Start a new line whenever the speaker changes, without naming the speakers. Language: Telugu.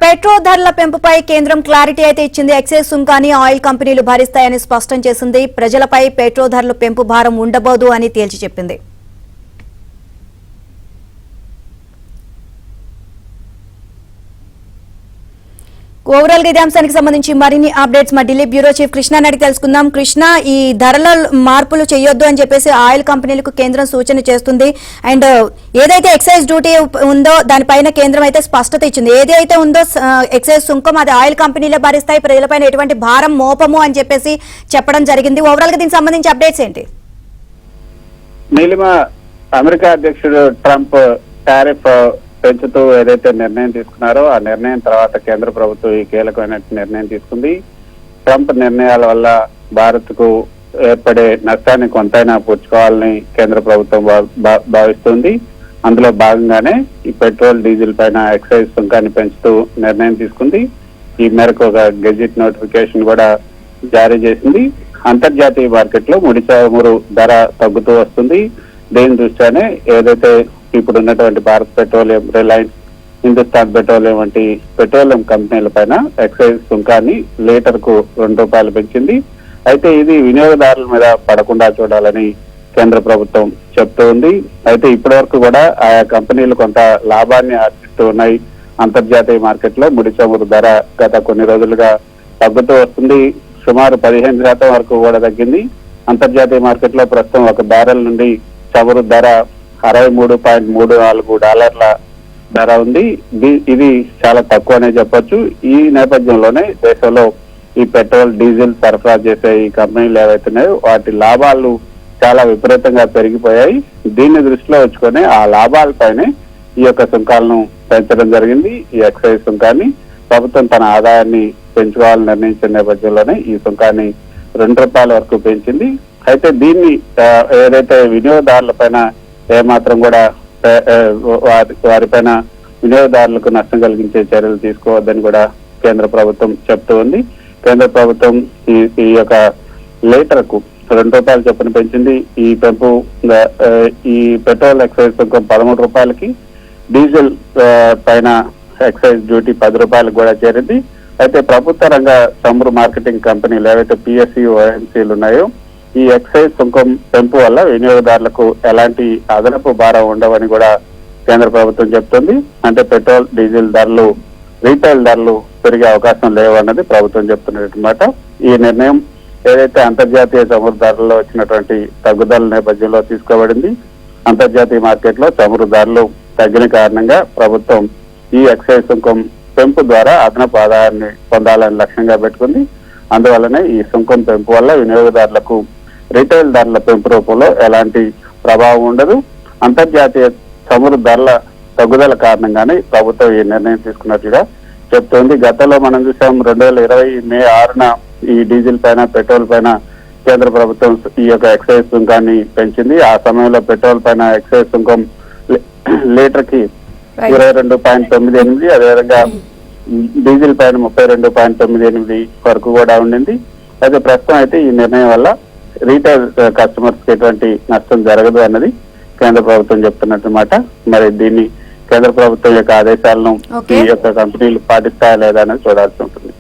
పెట్రోల్ ధరల పెంపుపై కేంద్రం క్లారిటీ అయితే ఇచ్చింది. ఎక్సైజ్ సుంకాన్ని ఆయిల్ కంపెనీలు భరిస్తాయని స్పష్టం చేసింది. ప్రజలపై పెట్రోల్ ధరల పెంపు భారం ఉండబోదు అని తేల్చి చెప్పింది. ఓవరాల్ గా ఇదే అంశానికి సంబంధించి మరిన్ని అప్డేట్స్ మా ఢిల్లీ బ్యూరో చీఫ్ కృష్ణ అడిగి తెలుసుకుందాం. కృష్ణ, ఈ ధరల మార్పులు చేయొద్దు అని చెప్పేసి ఆయిల్ కంపెనీలకు కేంద్రం సూచన చేస్తుంది. అండ్ ఏదైతే ఎక్సైజ్ డ్యూటీ ఉందో దానిపైన కేంద్రం అయితే స్పష్టత ఇచ్చింది. ఏదైతే ఉందో ఎక్సైజ్ సుంకం అది ఆయిల్ కంపెనీలే భరిస్తాయి, ప్రజలపైన ఎటువంటి భారం మోపము అని చెప్పేసి చెప్పడం జరిగింది. ఓవరాల్ గా దీనికి సంబంధించి అప్డేట్స్ ఏంటి?
నీలిమ, అమెరికా అధ్యక్షుడు ట్రంప్ టారిఫ్ పెంచుతూ ఏదైతే నిర్ణయం తీసుకున్నారో ఆ నిర్ణయం తర్వాత కేంద్ర ప్రభుత్వం ఈ కీలకమైన నిర్ణయం తీసుకుంది. ట్రంప్ నిర్ణయాల వల్ల భారత్ కు ఏర్పడే నష్టాన్ని కొంతైనా పూడ్చుకోవాలని కేంద్ర ప్రభుత్వం భావిస్తుంది. అందులో భాగంగానే ఈ పెట్రోల్, డీజిల్ పైన ఎక్సైజ్ సుంకాన్ని పెంచుతూ నిర్ణయం తీసుకుంది. ఈ మేరకు ఒక గెజిట్ నోటిఫికేషన్ కూడా జారీ చేసింది. అంతర్జాతీయ మార్కెట్ లో ముడి చమురు ధర తగ్గుతూ వస్తుంది. దీని దృష్ట్యానే ఏదైతే ఇప్పుడు ఉన్నటువంటి Bharat petroleum, Reliance, Hindustan petroleum వంటి పెట్రోలియం కంపెనీల పైన ఎక్సైజ్ సుంకాన్ని లీటర్ కు ₹2 పెంచింది. అయితే ఇది వినియోగదారుల మీద పడకుండా చూడాలని కేంద్ర ప్రభుత్వం చెప్తూ ఉంది. అయితే ఇప్పటి వరకు కూడా ఆయా కంపెనీలు కొంత లాభాన్ని ఆర్జిస్తూ ఉన్నాయి. అంతర్జాతీయ మార్కెట్ లో ముడి చమురు ధర గత కొన్ని రోజులుగా తగ్గుతూ వస్తుంది. సుమారు 15% వరకు కూడా తగ్గింది. అంతర్జాతీయ మార్కెట్ లో ప్రస్తుతం ఒక బ్యారెల్ నుండి చమురు ధర $63.34 ధర ఉంది. ఇది చాలా తక్కువ అనే చెప్పొచ్చు. ఈ నేపథ్యంలోనే దేశంలో ఈ పెట్రోల్, డీజిల్ సరఫరా చేసే ఈ కంపెనీలు ఏవైతున్నాయో వాటి లాభాలు చాలా విపరీతంగా పెరిగిపోయాయి. దీన్ని దృష్టిలో ఉంచుకొని ఆ లాభాలపైనే ఈ యొక్క సుంకాలను పెంచడం జరిగింది. ఈ ఎక్సైజ్ సుంకాన్ని ప్రభుత్వం తన ఆదాయాన్ని పెంచుకోవాలని నిర్ణయించిన నేపథ్యంలోనే ఈ సుంకాన్ని ₹2 వరకు పెంచింది. అయితే దీన్ని ఏదైతే వినియోగదారుల పైన ఏమాత్రం కూడా వారిపైన వినియోగదారులకు నష్టం కలిగించే చర్యలు తీసుకోవద్దని కూడా కేంద్ర ప్రభుత్వం చెప్తూ ఉంది. కేంద్ర ప్రభుత్వం ఈ యొక్క లీటర్ కు ₹2 చొప్పున పెంచింది. ఈ పెంపు ఈ పెట్రోల్ ఎక్సైజ్ సుంకం ₹13కి, డీజిల్ పైన ఎక్సైజ్ డ్యూటీ ₹10 కూడా చేరింది. అయితే ప్రభుత్వ రంగ చమురు మార్కెటింగ్ కంపెనీలు ఏవైతే PSU, OMCలు ఉన్నాయో ఈ ఎక్సైజ్ సుంకం పెంపు వల్ల వినియోగదారులకు ఎలాంటి అదనపు భారం ఉండవని కూడా కేంద్ర ప్రభుత్వం చెప్తుంది. అంటే పెట్రోల్, డీజిల్ ధరలు, రీటైల్ ధరలు పెరిగే అవకాశం లేవన్నది ప్రభుత్వం చెప్తున్నమాట. ఈ నిర్ణయం ఏదైతే అంతర్జాతీయ చమురు ధరల్లో వచ్చినటువంటి తగ్గుదల నేపథ్యంలో తీసుకోబడింది. అంతర్జాతీయ మార్కెట్ లో చమురు ధరలు తగ్గిన కారణంగా ప్రభుత్వం ఈ ఎక్సైజ్ సుంకం పెంపు ద్వారా అదనపు ఆదాయాన్ని పొందాలని లక్ష్యంగా పెట్టుకుంది. అందువల్లనే ఈ సుంకం పెంపు వల్ల వినియోగదారులకు రిటైల్ ధరల పెంపు రూపంలో ఎలాంటి ప్రభావం ఉండదు. అంతర్జాతీయ చమురు ధరల తగ్గుదల కారణంగానే ప్రభుత్వం ఈ నిర్ణయం తీసుకున్నట్లుగా చెప్తోంది. గతంలో మనం చూసాం 2020 మే 6న ఈ డీజిల్ పైన, పెట్రోల్ పైన కేంద్ర ప్రభుత్వం ఈ యొక్క ఎక్సైజ్ సుంకాన్ని పెంచింది. ఆ సమయంలో పెట్రోల్ పైన ఎక్సైజ్ సుంకం లీటర్ కి 22.98, అదేవిధంగా డీజిల్ పైన 32.98 వరకు కూడా ఉండింది. అయితే ప్రస్తుతం అయితే ఈ నిర్ణయం వల్ల రీటైల్ కస్టమర్స్ కి ఎటువంటి నష్టం జరగదు అన్నది కేంద్ర ప్రభుత్వం చెప్తున్నమాట. మరి దీన్ని కేంద్ర ప్రభుత్వం యొక్క ఆదేశాలను ఈ యొక్క కంపెనీలు పాటిస్తాయా లేదా అనేది చూడాల్సి ఉంటుంది.